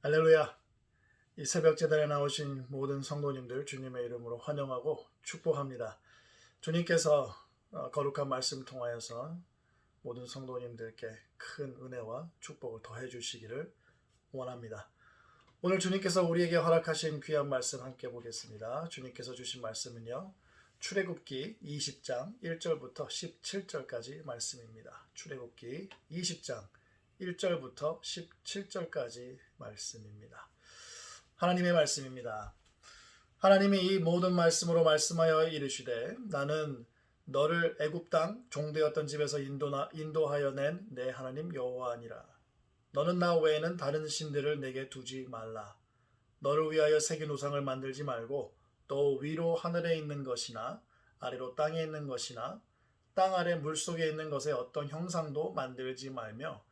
할렐루야. 이 새벽 제단에 나오신 모든 성도님들 주님의 이름으로 환영하고 축복합니다. 주님께서 거룩한 말씀 통하여서 모든 성도님들께 큰 은혜와 축복을 더해 주시기를 원합니다. 오늘 주님께서 우리에게 허락하신 귀한 말씀 함께 보겠습니다. 주님께서 주신 말씀은요, 출애굽기 20장 1절부터 17절까지 말씀입니다. 출애굽기 20장 1절부터 17절까지 말씀입니다. 하나님의 말씀입니다. 하나님이 이 모든 말씀으로 말씀하여 이르시되 나는 너를 애굽 땅 종되었던 집에서 인도하여 낸 내 하나님 여호와니라. 너는 나 외에는 다른 신들을 내게 두지 말라. 너를 위하여 새긴 우상을 만들지 말고 또 위로 하늘에 있는 것이나 아래로 땅에 있는 것이나 땅 아래 물속에 있는 것에 어떤 형상도 만들지 말며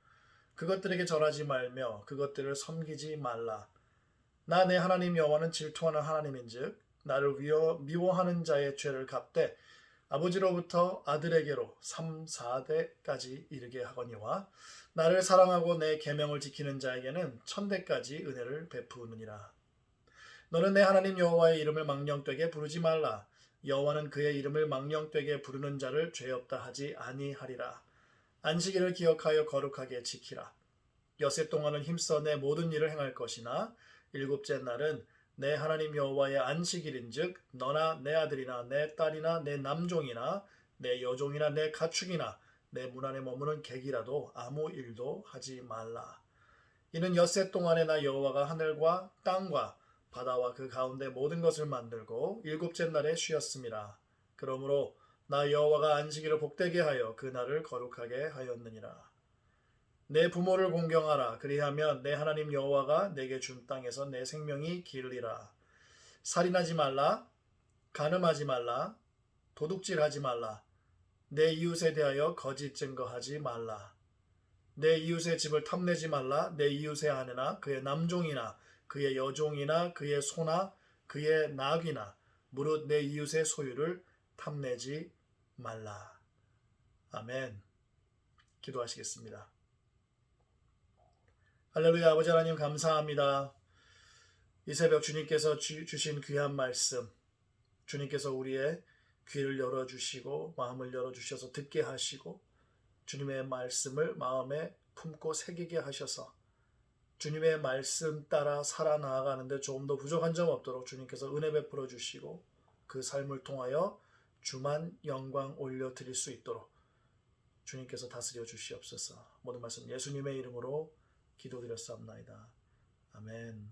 그것들에게 절하지 말며 그것들을 섬기지 말라. 나 내 하나님 여호와는 질투하는 하나님인즉 나를 미워하는 자의 죄를 갚되 아버지로부터 아들에게로 3, 4대까지 이르게 하거니와 나를 사랑하고 내 계명을 지키는 자에게는 1000대까지 은혜를 베푸느니라. 너는 내 하나님 여호와의 이름을 망령되게 부르지 말라. 여호와는 그의 이름을 망령되게 부르는 자를 죄 없다 하지 아니하리라. 안식일을 기억하여 거룩하게 지키라. 엿새 동안은 힘써 내 모든 일을 행할 것이나 일곱째 날은 내 하나님 여호와의 안식일인즉 너나 내 아들이나 내 딸이나 내 남종이나 내 여종이나 내 가축이나 내 문 안에 머무는 객이라도 아무 일도 하지 말라. 이는 엿새 동안에 나 여호와가 하늘과 땅과 바다와 그 가운데 모든 것을 만들고 일곱째 날에 쉬었음이라. 그러므로 나 여호와가 안식일을 복되게 하여 그 날을 거룩하게 하였느니라. 내 부모를 공경하라. 그리하면 내 하나님 여호와가 내게 준 땅에서 내 생명이 길리라. 살인하지 말라. 간음하지 말라. 도둑질하지 말라. 내 이웃에 대하여 거짓 증거하지 말라. 내 이웃의 집을 탐내지 말라. 내 이웃의 아내나 그의 남종이나 그의 여종이나 그의 소나 그의 낙이나 무릇 내 이웃의 소유를 탐내지 말라. 아멘. 기도하시겠습니다. 할렐루야. 아버지 하나님 감사합니다. 이 새벽 주님께서 주신 귀한 말씀, 주님께서 우리의 귀를 열어주시고 마음을 열어주셔서 듣게 하시고 주님의 말씀을 마음에 품고 새기게 하셔서 주님의 말씀 따라 살아나가는데 조금 더 부족한 점 없도록 주님께서 은혜 베풀어 주시고 그 삶을 통하여 주만 영광 올려드릴 수 있도록 주님께서 다스려 주시옵소서. 모든 말씀 예수님의 이름으로 기도드렸사옵나이다. 아멘.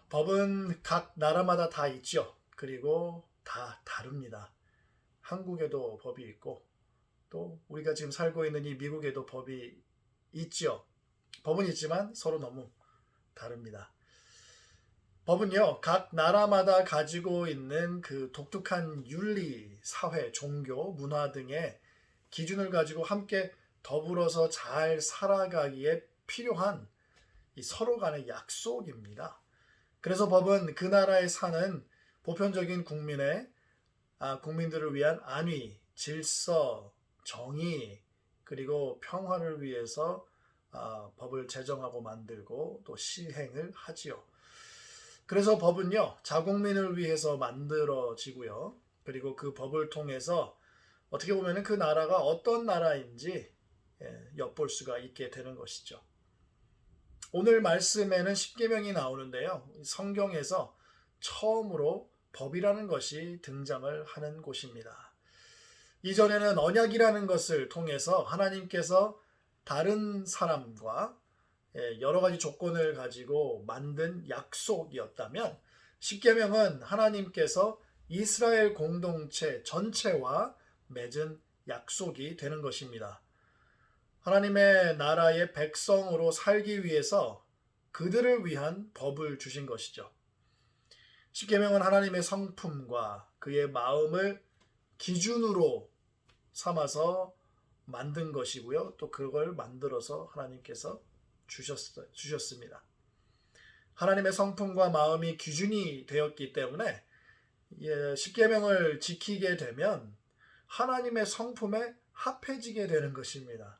법은 각 나라마다 다 있죠. 그리고 다 다릅니다. 한국에도 법이 있고 또 우리가 지금 살고 있는 이 미국에도 법이 있죠. 법은 있지만 서로 너무 다릅니다. 법은요, 각 나라마다 가지고 있는 그 독특한 윤리, 사회, 종교, 문화 등의 기준을 가지고 함께 더불어서 잘 살아가기에 필요한 이 서로 간의 약속입니다. 그래서 법은 그 나라에 사는 보편적인 국민들을 위한 안위, 질서, 정의, 그리고 평화를 위해서 법을 제정하고 만들고 또 시행을 하지요. 그래서 법은요, 자국민을 위해서 만들어지고요. 그리고 그 법을 통해서 어떻게 보면 그 나라가 어떤 나라인지 엿볼 수가 있게 되는 것이죠. 오늘 말씀에는 십계명이 나오는데요. 성경에서 처음으로 법이라는 것이 등장을 하는 곳입니다. 이전에는 언약이라는 것을 통해서 하나님께서 다른 사람과 여러 가지 조건을 가지고 만든 약속이었다면 십계명은 하나님께서 이스라엘 공동체 전체와 맺은 약속이 되는 것입니다. 하나님의 나라의 백성으로 살기 위해서 그들을 위한 법을 주신 것이죠. 십계명은 하나님의 성품과 그의 마음을 기준으로 삼아서 만든 것이고요. 또 그걸 만들어서 하나님께서 주셨습니다. 하나님의 성품과 마음이 기준이 되었기 때문에 십계명을 지키게 되면 하나님의 성품에 합해지게 되는 것입니다.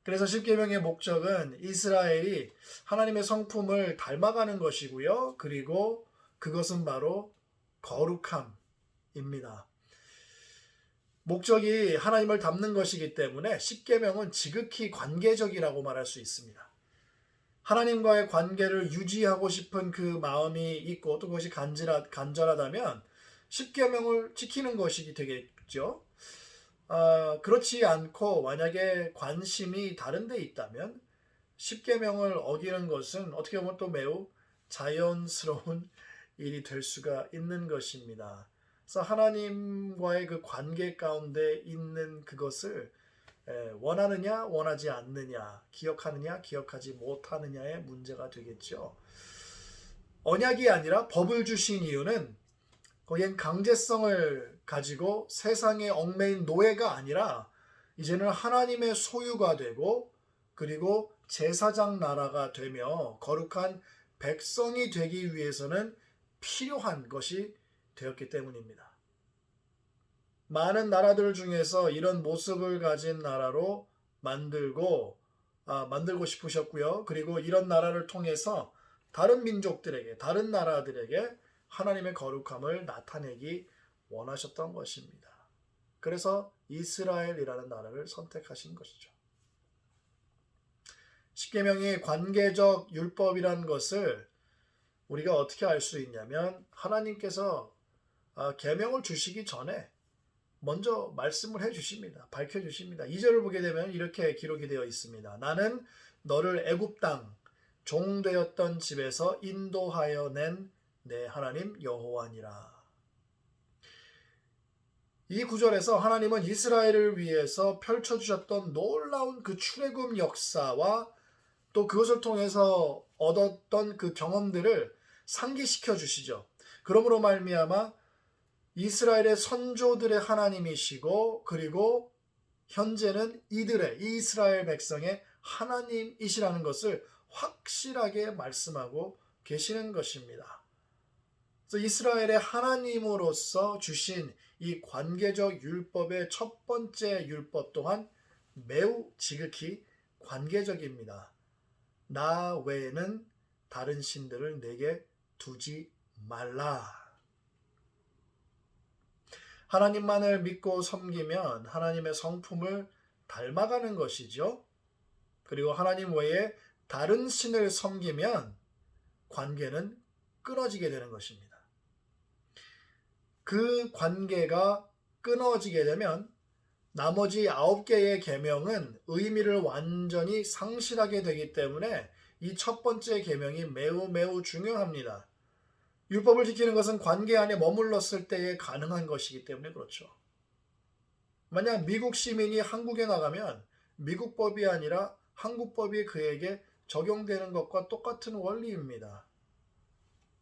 그래서 십계명의 목적은 이스라엘이 하나님의 성품을 닮아가는 것이고요. 그리고 그것은 바로 거룩함입니다. 목적이 하나님을 닮는 것이기 때문에 십계명은 지극히 관계적이라고 말할 수 있습니다. 하나님과의 관계를 유지하고 싶은 그 마음이 있고 또 그것이 간절하다면 십계명을 지키는 것이 되겠죠. 그렇지 않고 만약에 관심이 다른 데 있다면 십계명을 어기는 것은 어떻게 보면 또 매우 자연스러운 일이 될 수가 있는 것입니다. 그래서 하나님과의 그 관계 가운데 있는 그것을 원하느냐 원하지 않느냐, 기억하느냐 기억하지 못하느냐의 문제가 되겠죠. 언약이 아니라 법을 주신 이유는 거기엔 강제성을 가지고 세상에 얽매인 노예가 아니라 이제는 하나님의 소유가 되고 그리고 제사장 나라가 되며 거룩한 백성이 되기 위해서는 필요한 것이 되었기 때문입니다. 많은 나라들 중에서 이런 모습을 가진 나라로 만들고 싶으셨고요. 그리고 이런 나라를 통해서 다른 민족들에게, 다른 나라들에게 하나님의 거룩함을 나타내기 원하셨던 것입니다. 그래서 이스라엘이라는 나라를 선택하신 것이죠. 십계명이 관계적 율법이라는 것을 우리가 어떻게 알 수 있냐면 하나님께서 계명을 주시기 전에 먼저 말씀을 해주십니다. 밝혀주십니다. 2절을 보게 되면 이렇게 기록이 되어 있습니다. 나는 너를 애굽 땅 종되었던 집에서 인도하여 낸 내 하나님 여호와니라. 이 구절에서 하나님은 이스라엘을 위해서 펼쳐주셨던 놀라운 그 출애굽 역사와 또 그것을 통해서 얻었던 그 경험들을 상기시켜 주시죠. 그러므로 말미암아 이스라엘의 선조들의 하나님이시고 그리고 현재는 이 이스라엘 백성의 하나님이시라는 것을 확실하게 말씀하고 계시는 것입니다. 그래서 이스라엘의 하나님으로서 주신 이 관계적 율법의 첫 번째 율법 또한 매우 지극히 관계적입니다. 나 외에는 다른 신들을 내게 두지 말라. 하나님만을 믿고 섬기면 하나님의 성품을 닮아가는 것이죠. 그리고 하나님 외에 다른 신을 섬기면 관계는 끊어지게 되는 것입니다. 그 관계가 끊어지게 되면 나머지 9개의 계명은 의미를 완전히 상실하게 되기 때문에 이 첫 번째 계명이 매우 중요합니다. 율법을 지키는 것은 관계 안에 머물렀을 때에 가능한 것이기 때문에 그렇죠. 만약 미국 시민이 한국에 나가면 미국 법이 아니라 한국 법이 그에게 적용되는 것과 똑같은 원리입니다.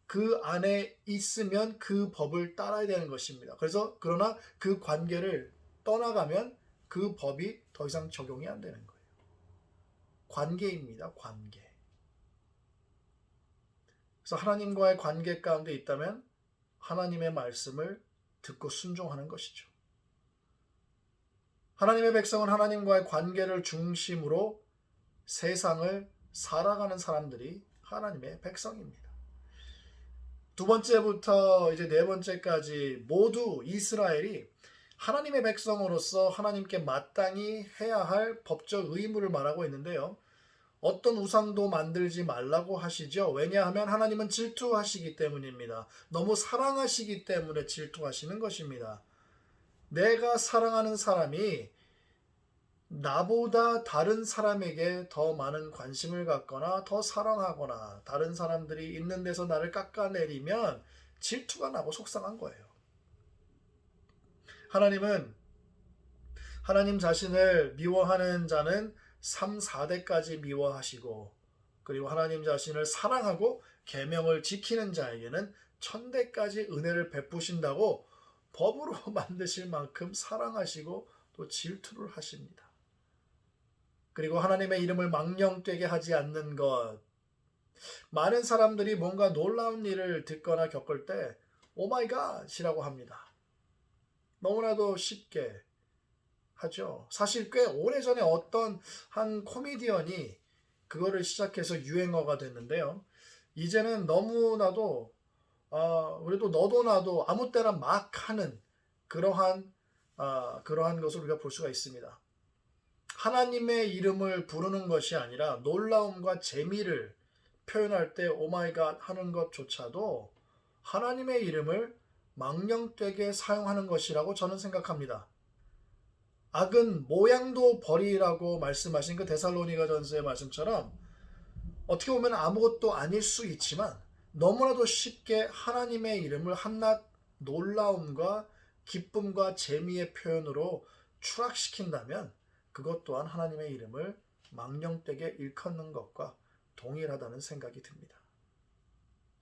그 안에 있으면 그 법을 따라야 되는 것입니다. 그러나 그 관계를 떠나가면 그 법이 더 이상 적용이 안 되는 거예요. 관계입니다. 관계. 그래서 하나님과의 관계 가운데 있다면 하나님의 말씀을 듣고 순종하는 것이죠. 하나님의 백성은 하나님과의 관계를 중심으로 세상을 살아가는 사람들이 하나님의 백성입니다. 두 번째부터 이제 네 번째까지 모두 이스라엘이 하나님의 백성으로서 하나님께 마땅히 해야 할 법적 의무를 말하고 있는데요. 어떤 우상도 만들지 말라고 하시죠. 왜냐하면 하나님은 질투하시기 때문입니다. 너무 사랑하시기 때문에 질투하시는 것입니다. 내가 사랑하는 사람이 나보다 다른 사람에게 더 많은 관심을 갖거나 더 사랑하거나 다른 사람들이 있는 데서 나를 깎아내리면 질투가 나고 속상한 거예요. 하나님은 하나님 자신을 미워하는 자는 3, 4대까지 미워하시고 그리고 하나님 자신을 사랑하고 계명을 지키는 자에게는 1000대까지 은혜를 베푸신다고 법으로 만드실 만큼 사랑하시고 또 질투를 하십니다. 그리고 하나님의 이름을 망령되게 하지 않는 것. 많은 사람들이 뭔가 놀라운 일을 듣거나 겪을 때 오마이갓이라고 합니다. 너무나도 쉽게 하죠. 사실 꽤 오래전에 어떤 한 코미디언이 그거를 시작해서 유행어가 됐는데요. 이제는 너무나도 그래도 너도 나도 아무 때나 막 하는 그러한 것을 우리가 볼 수가 있습니다. 하나님의 이름을 부르는 것이 아니라 놀라움과 재미를 표현할 때 오마이갓 하는 것조차도 하나님의 이름을 망령되게 사용하는 것이라고 저는 생각합니다. 악은 모양도 버리라고 말씀하신 그 데살로니가전서의 말씀처럼 어떻게 보면 아무것도 아닐 수 있지만 너무나도 쉽게 하나님의 이름을 한낱 놀라움과 기쁨과 재미의 표현으로 추락시킨다면 그것 또한 하나님의 이름을 망령되게 일컫는 것과 동일하다는 생각이 듭니다.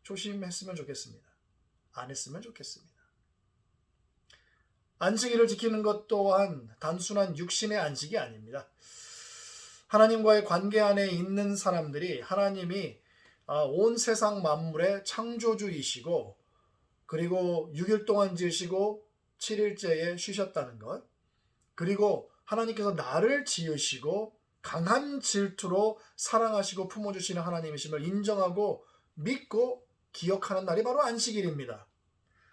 조심했으면 좋겠습니다. 안 했으면 좋겠습니다. 안식일을 지키는 것 또한 단순한 육신의 안식이 아닙니다. 하나님과의 관계 안에 있는 사람들이 하나님이 온 세상 만물의 창조주이시고 그리고 6일 동안 지으시고 7일째에 쉬셨다는 것, 그리고 하나님께서 나를 지으시고 강한 질투로 사랑하시고 품어주시는 하나님이심을 인정하고 믿고 기억하는 날이 바로 안식일입니다.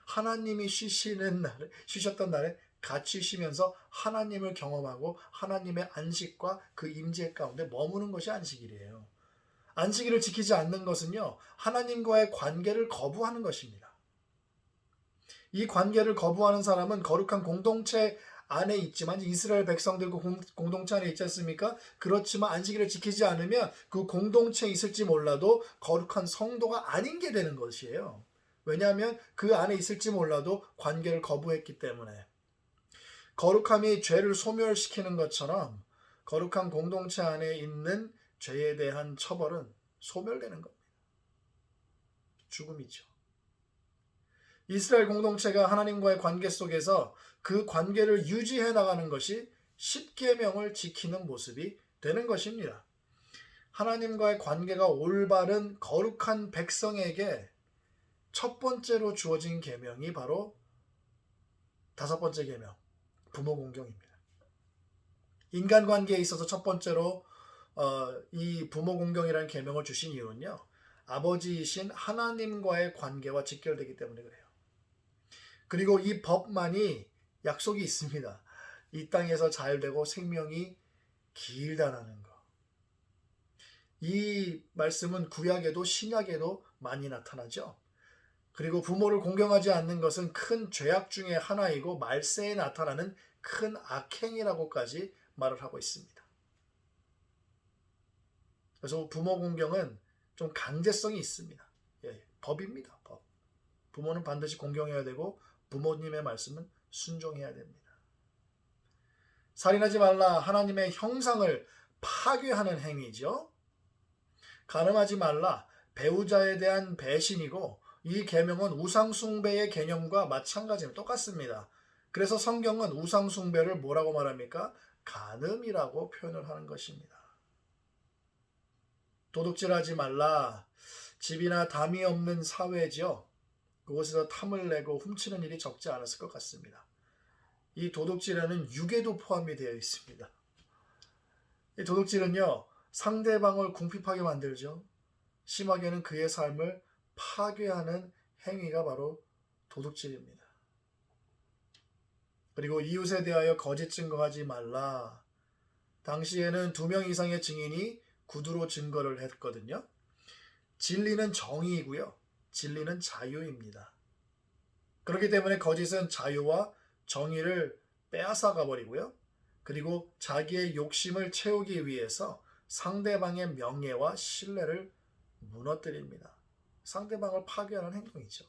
하나님이 쉬셨던 날에 같이 쉬면서 하나님을 경험하고 하나님의 안식과 그 임재 가운데 머무는 것이 안식일이에요. 안식일을 지키지 않는 것은요, 하나님과의 관계를 거부하는 것입니다. 이 관계를 거부하는 사람은 거룩한 공동체 안에 있지만 이스라엘 백성들과 공동체 안에 있지 않습니까? 그렇지만 안식일을 지키지 않으면 그 공동체에 있을지 몰라도 거룩한 성도가 아닌 게 되는 것이에요. 왜냐하면 그 안에 있을지 몰라도 관계를 거부했기 때문에. 거룩함이 죄를 소멸시키는 것처럼 거룩한 공동체 안에 있는 죄에 대한 처벌은 소멸되는 겁니다. 죽음이죠. 이스라엘 공동체가 하나님과의 관계 속에서 그 관계를 유지해 나가는 것이 십계명을 지키는 모습이 되는 것입니다. 하나님과의 관계가 올바른 거룩한 백성에게 첫 번째로 주어진 계명이 바로 다섯 번째 계명, 부모 공경입니다. 인간관계에 있어서 첫 번째로 이 부모 공경이라는 계명을 주신 이유는요, 아버지이신 하나님과의 관계와 직결되기 때문에 그래요. 그리고 이 법만이 약속이 있습니다. 이 땅에서 잘 되고 생명이 길다라는 거. 이 말씀은 구약에도 신약에도 많이 나타나죠. 그리고 부모를 공경하지 않는 것은 큰 죄악 중에 하나이고 말세에 나타나는 큰 악행이라고까지 말을 하고 있습니다. 그래서 부모 공경은 좀 강제성이 있습니다. 법입니다. 법. 부모는 반드시 공경해야 되고 부모님의 말씀은 순종해야 됩니다. 살인하지 말라, 하나님의 형상을 파괴하는 행위죠. 간음하지 말라, 배우자에 대한 배신이고 이 계명은 우상숭배의 개념과 마찬가지로 똑같습니다. 그래서 성경은 우상숭배를 뭐라고 말합니까? 간음이라고 표현을 하는 것입니다. 도둑질하지 말라, 집이나 담이 없는 사회죠. 그곳에서 탐을 내고 훔치는 일이 적지 않았을 것 같습니다. 이 도둑질에는 유괴도 포함이 되어 있습니다. 이 도둑질은요, 상대방을 궁핍하게 만들죠. 심하게는 그의 삶을 파괴하는 행위가 바로 도둑질입니다. 그리고 이웃에 대하여 거짓 증거하지 말라. 당시에는 2명 이상의 증인이 구두로 증거를 했거든요. 진리는 정의이고요. 진리는 자유입니다. 그렇기 때문에 거짓은 자유와 정의를 빼앗아가 버리고요. 그리고 자기의 욕심을 채우기 위해서 상대방의 명예와 신뢰를 무너뜨립니다. 상대방을 파괴하는 행동이죠.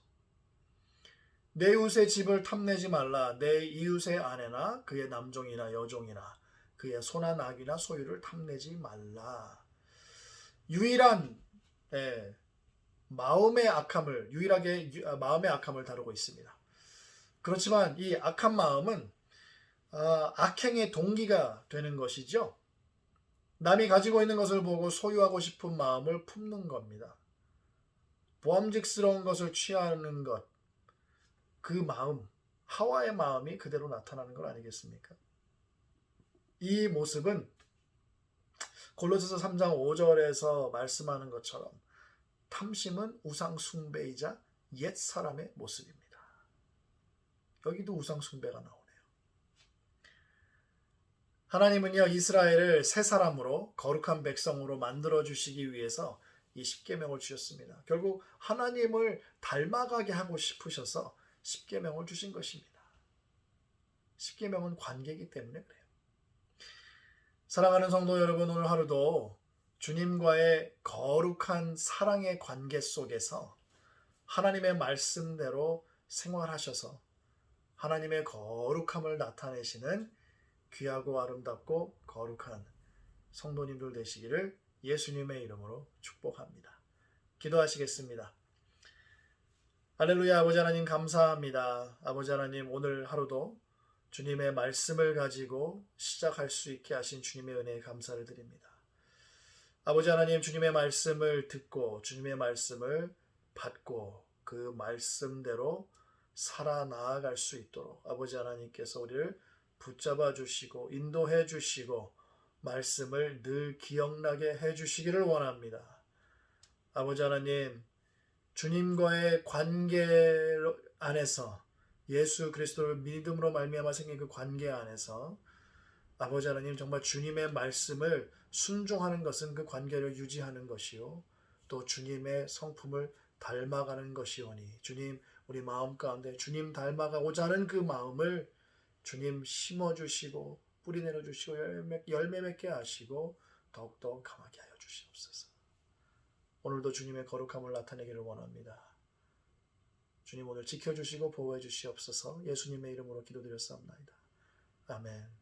내 이웃의 집을 탐내지 말라. 내 이웃의 아내나 그의 남종이나 여종이나 그의 소나 낙이나 소유를 탐내지 말라. 유일한 마음의 악함을 다루고 있습니다. 그렇지만 이 악한 마음은 악행의 동기가 되는 것이죠. 남이 가지고 있는 것을 보고 소유하고 싶은 마음을 품는 겁니다. 보암직스러운 것을 취하는 것, 그 마음, 하와의 마음이 그대로 나타나는 것 아니겠습니까? 이 모습은 골로새서 3장 5절에서 말씀하는 것처럼 탐심은 우상 숭배이자 옛 사람의 모습입니다. 여기도 우상 숭배가 나오네요. 하나님은요, 이스라엘을 새 사람으로 거룩한 백성으로 만들어 주시기 위해서 이 십계명을 주셨습니다. 결국 하나님을 닮아가게 하고 싶으셔서 십계명을 주신 것입니다. 십계명은 관계이기 때문에 그래요. 사랑하는 성도 여러분, 오늘 하루도 주님과의 거룩한 사랑의 관계 속에서 하나님의 말씀대로 생활하셔서 하나님의 거룩함을 나타내시는 귀하고 아름답고 거룩한 성도님들 되시기를 예수님의 이름으로 축복합니다. 기도하시겠습니다. 할렐루야. 아버지 하나님 감사합니다. 아버지 하나님, 오늘 하루도 주님의 말씀을 가지고 시작할 수 있게 하신 주님의 은혜에 감사를 드립니다. 아버지 하나님, 주님의 말씀을 듣고 주님의 말씀을 받고 그 말씀대로 살아나아갈 수 있도록 아버지 하나님께서 우리를 붙잡아 주시고 인도해 주시고 말씀을 늘 기억나게 해 주시기를 원합니다. 아버지 하나님, 주님과의 관계 안에서 예수 그리스도를 믿음으로 말미암아 생긴 그 관계 안에서 아버지 하나님, 정말 주님의 말씀을 순종하는 것은 그 관계를 유지하는 것이요, 또 주님의 성품을 닮아가는 것이오니 주님, 우리 마음 가운데 주님 닮아가고자 하는 그 마음을 주님 심어주시고 뿌리 내려주시고 열매 맺게 하시고 더욱더 강하게 하여 주시옵소서. 오늘도 주님의 거룩함을 나타내기를 원합니다. 주님, 오늘 지켜주시고 보호해 주시옵소서. 예수님의 이름으로 기도드렸사옵나이다. 아멘.